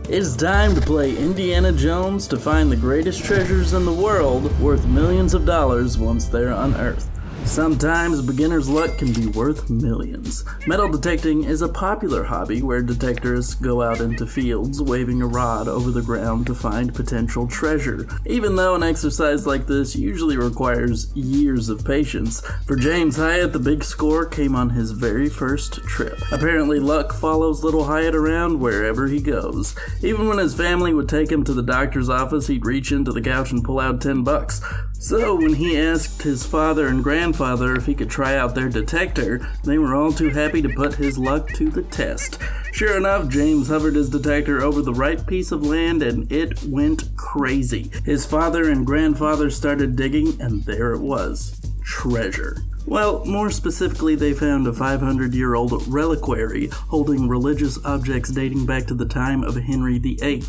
It's time to play Indiana Jones to find the greatest treasures in the world, worth millions of dollars once they're unearthed. Sometimes beginner's luck can be worth millions. Metal detecting is a popular hobby where detectors go out into fields waving a rod over the ground to find potential treasure. Even though an exercise like this usually requires years of patience, for James Hyatt the big score came on his very first trip. Apparently luck follows little Hyatt around wherever he goes. Even when his family would take him to the doctor's office, he'd reach into the couch and pull out $10. So when he asked his father and grandfather if he could try out their detector, they were all too happy to put his luck to the test. Sure enough, James hovered his detector over the right piece of land and it went crazy. His father and grandfather started digging and there it was. Treasure. Well, more specifically, they found a 500-year-old reliquary holding religious objects dating back to the time of Henry VIII.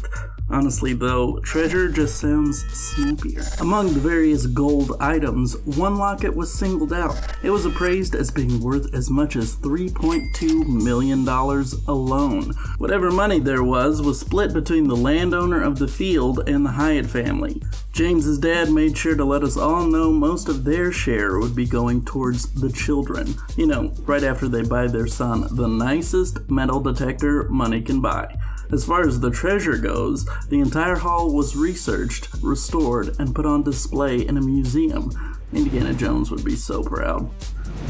Honestly though, treasure just sounds snappier. Among the various gold items, one locket was singled out. It was appraised as being worth as much as $3.2 million alone. Whatever money there was split between the landowner of the field and the Hyatt family. James's dad made sure to let us all know most of their share would be going towards the children. You know, right after they buy their son the nicest metal detector money can buy. As far as the treasure goes, the entire hall was researched, restored, and put on display in a museum. Indiana Jones would be so proud.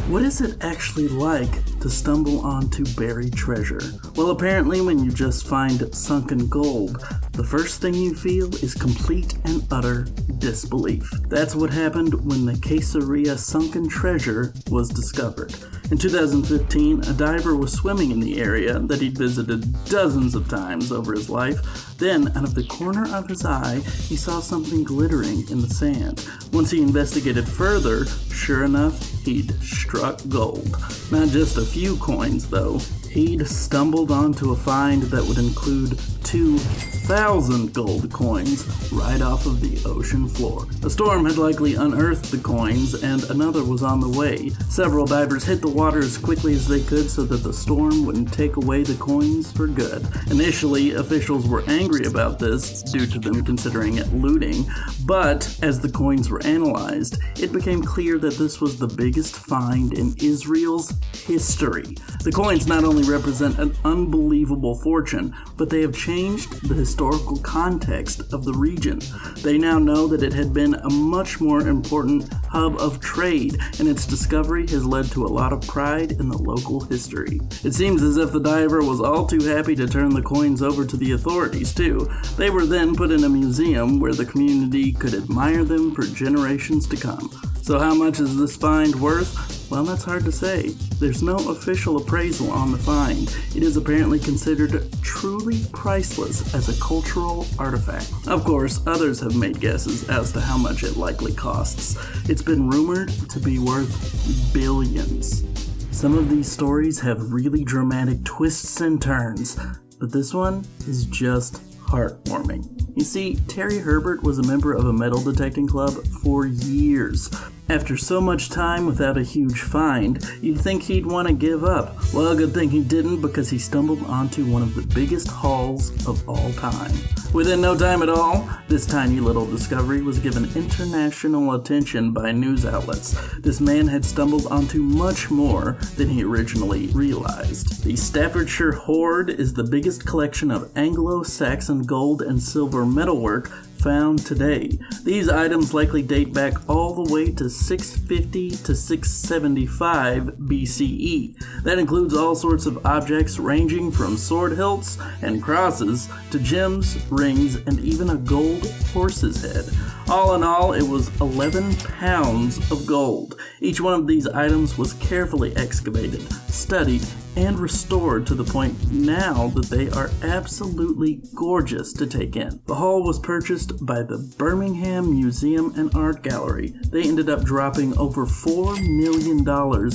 What is it actually like to stumble onto buried treasure? Well, apparently when you just find sunken gold, the first thing you feel is complete and utter disbelief. That's what happened when the Caesarea sunken treasure was discovered. In 2015, a diver was swimming in the area that he'd visited dozens of times over his life. Then, out of the corner of his eye, he saw something glittering in the sand. Once he investigated further, sure enough, he'd struck gold. Not just a few coins, though. He'd stumbled onto a find that would include 2,000 gold coins right off of the ocean floor. A storm had likely unearthed the coins, and another was on the way. Several divers hit the water as quickly as they could so that the storm wouldn't take away the coins for good. Initially, officials were angry about this due to them considering it looting, but as the coins were analyzed, it became clear that this was the biggest find in Israel's history. The coins not only represent an unbelievable fortune, but they have changed the historical context of the region. They now know that it had been a much more important hub of trade, and its discovery has led to a lot of pride in the local history. It seems as if the diver was all too happy to turn the coins over to the authorities too. They were then put in a museum where the community could admire them for generations to come. So how much is this find worth? Well, that's hard to say. There's no official appraisal on the find. It is apparently considered truly priceless as a cultural artifact. Of course, others have made guesses as to how much it likely costs. It's been rumored to be worth billions. Some of these stories have really dramatic twists and turns, but this one is just heartwarming. You see, Terry Herbert was a member of a metal detecting club for years. After so much time without a huge find, you'd think he'd want to give up. Well, good thing he didn't, because he stumbled onto one of the biggest hauls of all time. Within no time at all, this tiny little discovery was given international attention by news outlets. This man had stumbled onto much more than he originally realized. The Staffordshire Hoard is the biggest collection of Anglo-Saxon gold and silver metalwork found today. These items likely date back all the way to 650 to 675 BCE. That includes all sorts of objects ranging from sword hilts and crosses to gems, rings, and even a gold horse's head. All in all, it was 11 pounds of gold. Each one of these items was carefully excavated, studied, and restored to the point now that they are absolutely gorgeous to take in. The haul was purchased by the Birmingham Museum and Art Gallery. They ended up dropping over $4 million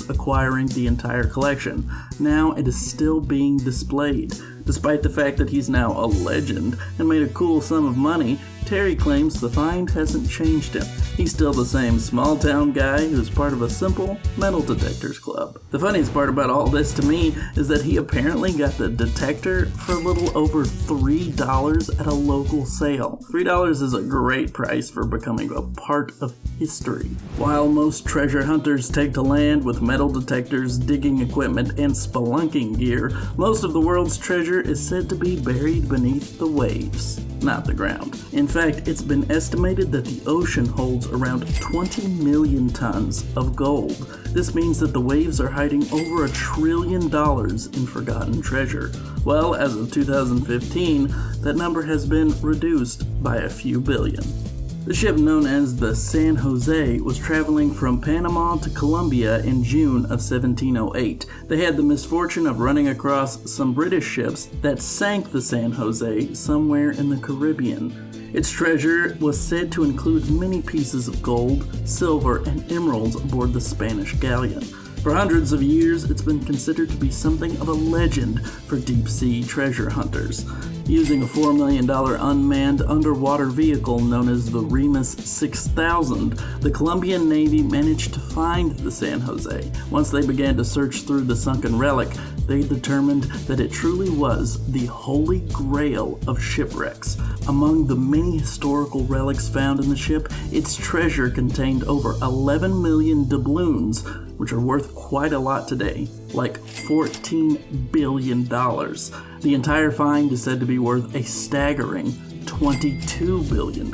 acquiring the entire collection. Now it is still being displayed. Despite the fact that he's now a legend and made a cool sum of money, Terry claims the find hasn't changed him. He's still the same small-town guy who's part of a simple metal detectors club. The funniest part about all this to me is that he apparently got the detector for a little over $3 at a local sale. $3 is a great price for becoming a part of history. While most treasure hunters take to land with metal detectors, digging equipment, and spelunking gear, most of the world's treasure is said to be buried beneath the waves, not the ground. In fact, it's been estimated that the ocean holds around 20 million tons of gold. This means that the waves are hiding over $1 trillion in forgotten treasure. Well, as of 2015, that number has been reduced by a few billion. The ship known as the San Jose was traveling from Panama to Colombia in June of 1708. They had the misfortune of running across some British ships that sank the San Jose somewhere in the Caribbean. Its treasure was said to include many pieces of gold, silver, and emeralds aboard the Spanish galleon. For hundreds of years, it's been considered to be something of a legend for deep-sea treasure hunters. Using a $4 million unmanned underwater vehicle known as the Remus 6000, the Colombian Navy managed to find the San Jose. Once they began to search through the sunken relic, they determined that it truly was the holy grail of shipwrecks. Among the many historical relics found in the ship, its treasure contained over 11 million doubloons, which are worth quite a lot today, like $14 billion. The entire find is said to be worth a staggering $22 billion.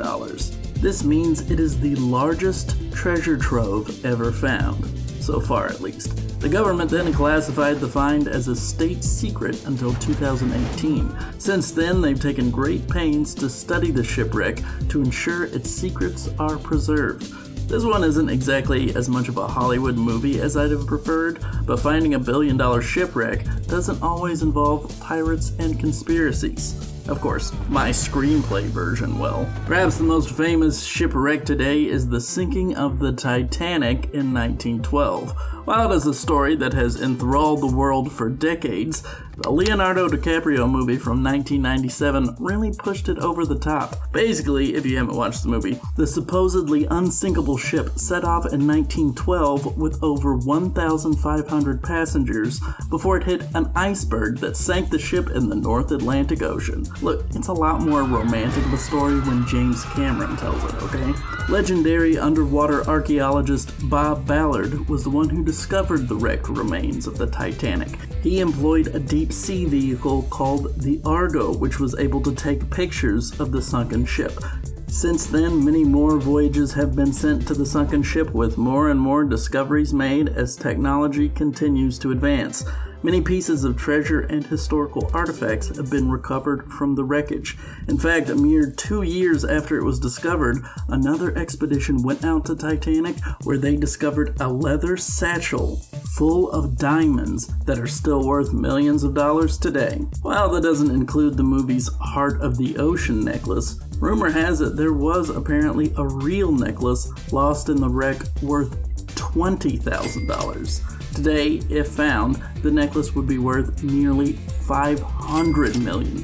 This means it is the largest treasure trove ever found, so far at least. The government then classified the find as a state secret until 2018. Since then, they've taken great pains to study the shipwreck to ensure its secrets are preserved. This one isn't exactly as much of a Hollywood movie as I'd have preferred, but finding a billion-dollar shipwreck doesn't always involve pirates and conspiracies. Of course, my screenplay version will. Perhaps the most famous shipwreck today is the sinking of the Titanic in 1912. While it is a story that has enthralled the world for decades, the Leonardo DiCaprio movie from 1997 really pushed it over the top. Basically, if you haven't watched the movie, the supposedly unsinkable ship set off in 1912 with over 1,500 passengers before it hit an iceberg that sank the ship in the North Atlantic Ocean. Look, it's a lot more romantic of a story when James Cameron tells it, okay? Legendary underwater archaeologist Bob Ballard was the one who discovered the wrecked remains of the Titanic. He employed a deep-sea vehicle called the Argo, which was able to take pictures of the sunken ship. Since then, many more voyages have been sent to the sunken ship, with more and more discoveries made as technology continues to advance. Many pieces of treasure and historical artifacts have been recovered from the wreckage. In fact, a mere 2 years after it was discovered, another expedition went out to Titanic where they discovered a leather satchel full of diamonds that are still worth millions of dollars today. While that doesn't include the movie's Heart of the Ocean necklace, rumor has it there was apparently a real necklace lost in the wreck worth $20,000. Today, if found, the necklace would be worth nearly $500 million.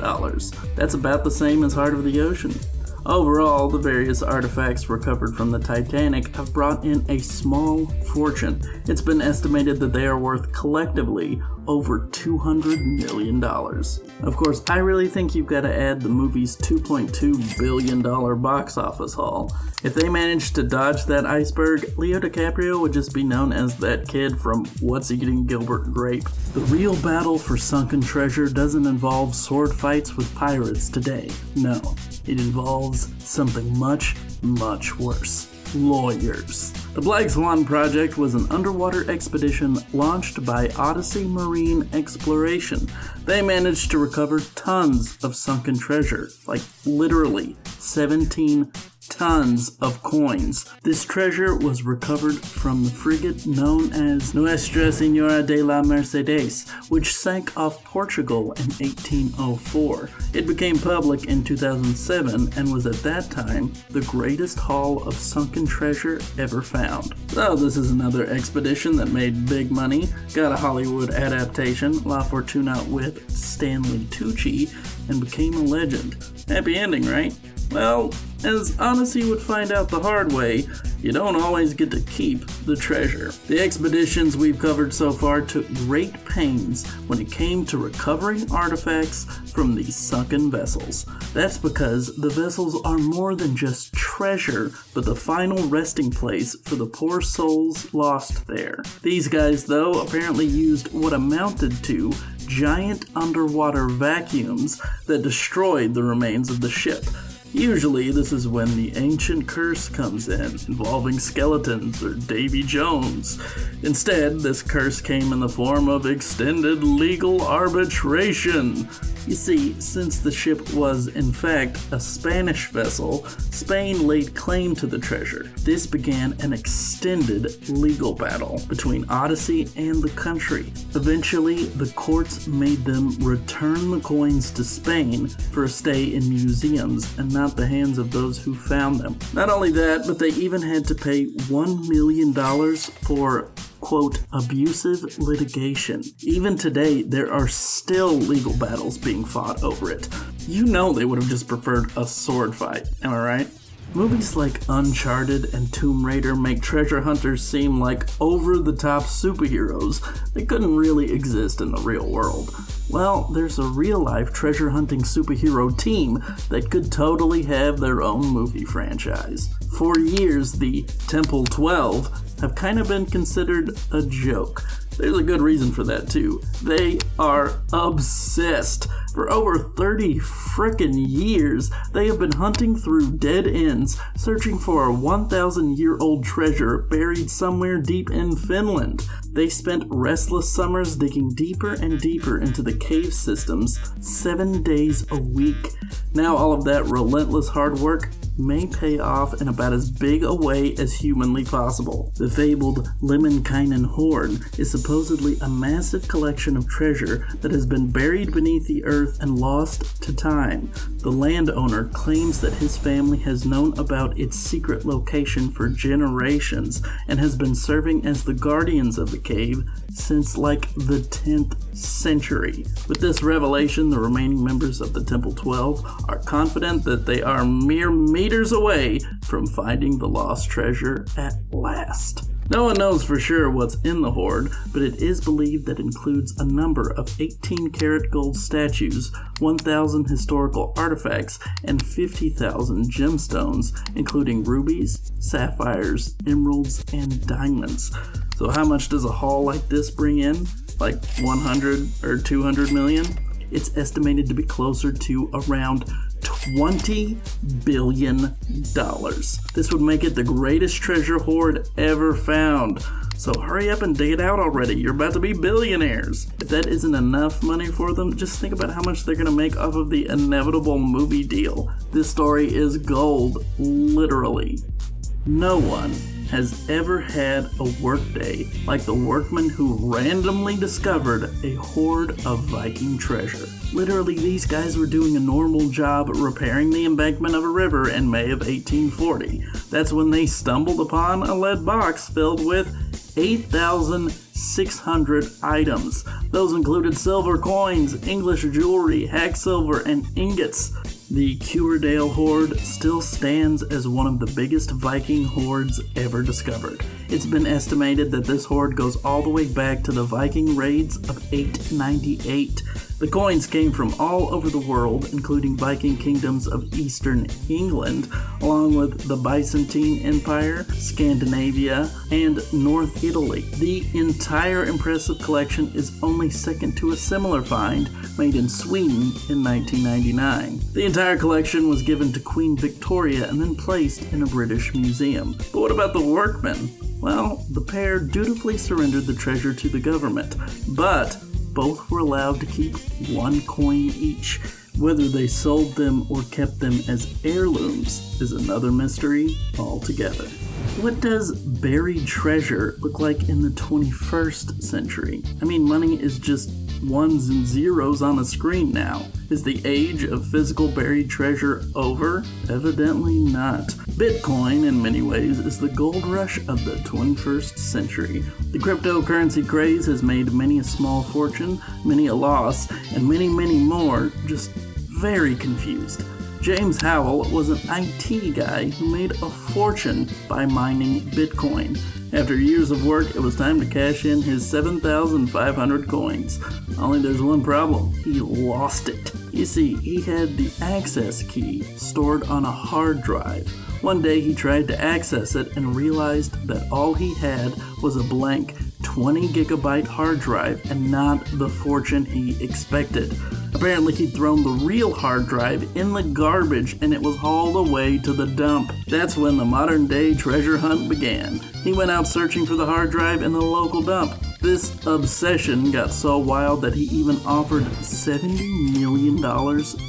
That's about the same as Heart of the Ocean. Overall, the various artifacts recovered from the Titanic have brought in a small fortune. It's been estimated that they are worth collectively over $200 million. Of course, I really think you've got to add the movie's $2.2 billion box office haul. If they managed to dodge that iceberg, Leo DiCaprio would just be known as that kid from What's Eating Gilbert Grape. The real battle for sunken treasure doesn't involve sword fights with pirates today. No, it involves something much, much worse. Lawyers. The Black Swan project was an underwater expedition launched by Odyssey Marine Exploration. They managed to recover tons of sunken treasure, like literally 17 tons of coins. This treasure was recovered from the frigate known as Nuestra Señora de la Mercedes, which sank off Portugal in 1804. It became public in 2007 and was at that time the greatest haul of sunken treasure ever found. So this is another expedition that made big money, got a Hollywood adaptation, La Fortuna with Stanley Tucci, and became a legend. Happy ending, right? Well, As Odyssey would find out the hard way, you don't always get to keep the treasure. The expeditions we've covered so far took great pains when it came to recovering artifacts from these sunken vessels. That's because the vessels are more than just treasure, but the final resting place for the poor souls lost there. These guys, though, apparently used what amounted to giant underwater vacuums that destroyed the remains of the ship. Usually, this is when the ancient curse comes in, involving skeletons or Davy Jones. Instead, this curse came in the form of extended legal arbitration. You see, since the ship was, in fact, a Spanish vessel, Spain laid claim to the treasure. This began an extended legal battle between Odyssey and the country. Eventually, the courts made them return the coins to Spain for a stay in museums and not the hands of those who found them. Not only that, but they even had to pay $1 million for quote, abusive litigation. Even today, there are still legal battles being fought over it. You know they would have just preferred a sword fight, am I right? Movies like Uncharted and Tomb Raider make treasure hunters seem like over-the-top superheroes that couldn't really exist in the real world. Well, there's a real-life treasure hunting superhero team that could totally have their own movie franchise. For years, the Temple 12 have kind of been considered a joke. There's a good reason for that too. They are obsessed. For over 30 frickin' years, they have been hunting through dead ends, searching for a 1,000-year-old treasure buried somewhere deep in Finland. They spent restless summers digging deeper and deeper into the cave systems, 7 days a week. Now all of that relentless hard work may pay off in about as big a way as humanly possible. The fabled Lemminkainen Hoard is supposedly a massive collection of treasure that has been buried beneath the earth and lost to time. The landowner claims that his family has known about its secret location for generations and has been serving as the guardians of the cave since like the 10th century. With this revelation, the remaining members of the Temple 12 are confident that they are mere meters away from finding the lost treasure at last. No one knows for sure what's in the hoard, but it is believed that it includes a number of 18-karat gold statues, 1,000 historical artifacts, and 50,000 gemstones, including rubies, sapphires, emeralds, and diamonds. So how much does a haul like this bring in? Like 100 or 200 million? It's estimated to be closer to around $20 billion. This would make it the greatest treasure hoard ever found. So hurry up and dig it out already. You're about to be billionaires. If that isn't enough money for them, just think about how much they're going to make off of the inevitable movie deal. This story is gold, literally. No one has ever had a workday like the workmen who randomly discovered a hoard of Viking treasure. Literally, these guys were doing a normal job repairing the embankment of a river in May of 1840. That's when they stumbled upon a lead box filled with 8,600 items. Those included silver coins, English jewelry, hack silver, and ingots. The Cuerdale Hoard still stands as one of the biggest Viking hoards ever discovered. It's been estimated that this hoard goes all the way back to the Viking raids of 898. The coins came from all over the world, including Viking kingdoms of eastern England, along with the Byzantine Empire, Scandinavia, and North Italy. The entire impressive collection is only second to a similar find made in Sweden in 1999. The entire collection was given to Queen Victoria and then placed in a British museum. But what about the workmen? Well, the pair dutifully surrendered the treasure to the government, but both were allowed to keep one coin each. Whether they sold them or kept them as heirlooms is another mystery altogether. What does buried treasure look like in the 21st century? I mean, money is just ones and zeros on a screen now. Is the age of physical buried treasure over? Evidently not. Bitcoin, in many ways, is the gold rush of the 21st century. The cryptocurrency craze has made many a small fortune, many a loss, and many more just very confused. James Howell was an IT guy who made a fortune by mining Bitcoin. After years of work, it was time to cash in his 7,500 coins. Only there's one problem: he lost it. You see, he had the access key stored on a hard drive. One day he tried to access it and realized that all he had was a blank 20 gigabyte hard drive and not the fortune he expected. Apparently he'd thrown the real hard drive in the garbage and it was hauled away to the dump. That's when the modern day treasure hunt began. He went out searching for the hard drive in the local dump. This obsession got so wild that he even offered $70 million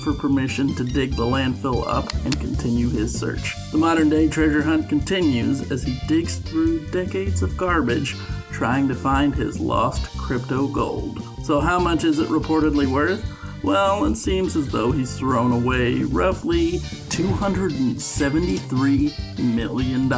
for permission to dig the landfill up and continue his search. The modern day treasure hunt continues as he digs through decades of garbage trying to find his lost crypto gold. So how much is it reportedly worth? Well, it seems as though he's thrown away roughly $273 million.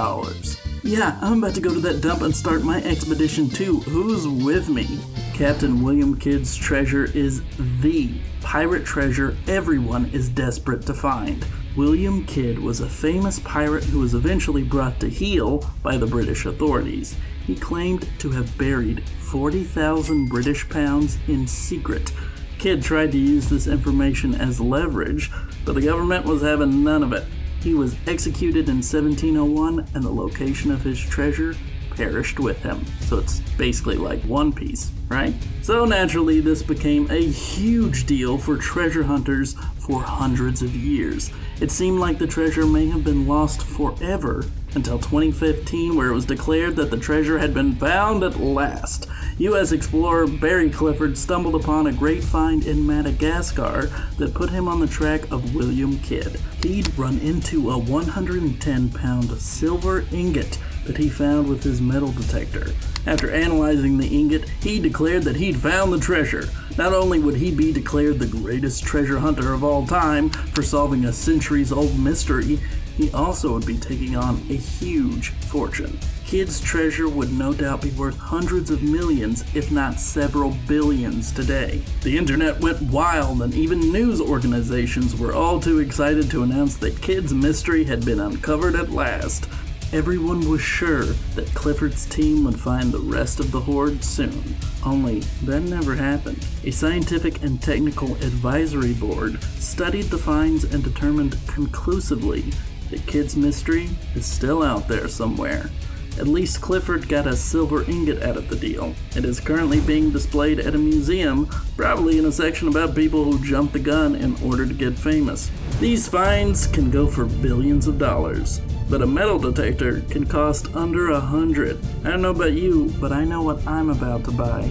Yeah, I'm about to go to that dump and start my expedition too. Who's with me? Captain William Kidd's treasure is the pirate treasure everyone is desperate to find. William Kidd was a famous pirate who was eventually brought to heel by the British authorities. He claimed to have buried 40,000 British pounds in secret. Kidd tried to use this information as leverage, but the government was having none of it. He was executed in 1701, and the location of his treasure perished with him. So it's basically like One Piece, right? So naturally, this became a huge deal for treasure hunters for hundreds of years. It seemed like the treasure may have been lost forever until 2015, where it was declared that the treasure had been found at last. U.S. explorer Barry Clifford stumbled upon a great find in Madagascar that put him on the track of William Kidd. He'd run into a 110-pound silver ingot that he found with his metal detector. After analyzing the ingot, he declared that he'd found the treasure. Not only would he be declared the greatest treasure hunter of all time for solving a centuries-old mystery, he also would be taking on a huge fortune. Kidd's treasure would no doubt be worth hundreds of millions, if not several billions today. The internet went wild, and even news organizations were all too excited to announce that Kidd's mystery had been uncovered at last. Everyone was sure that Clifford's team would find the rest of the hoard soon. Only that never happened. A scientific and technical advisory board studied the finds and determined conclusively that Kidd's mystery is still out there somewhere. At least Clifford got a silver ingot out of the deal. It is currently being displayed at a museum, probably in a section about people who jumped the gun in order to get famous. These finds can go for billions of dollars, but a metal detector can cost under $100. I don't know about you, but I know what I'm about to buy.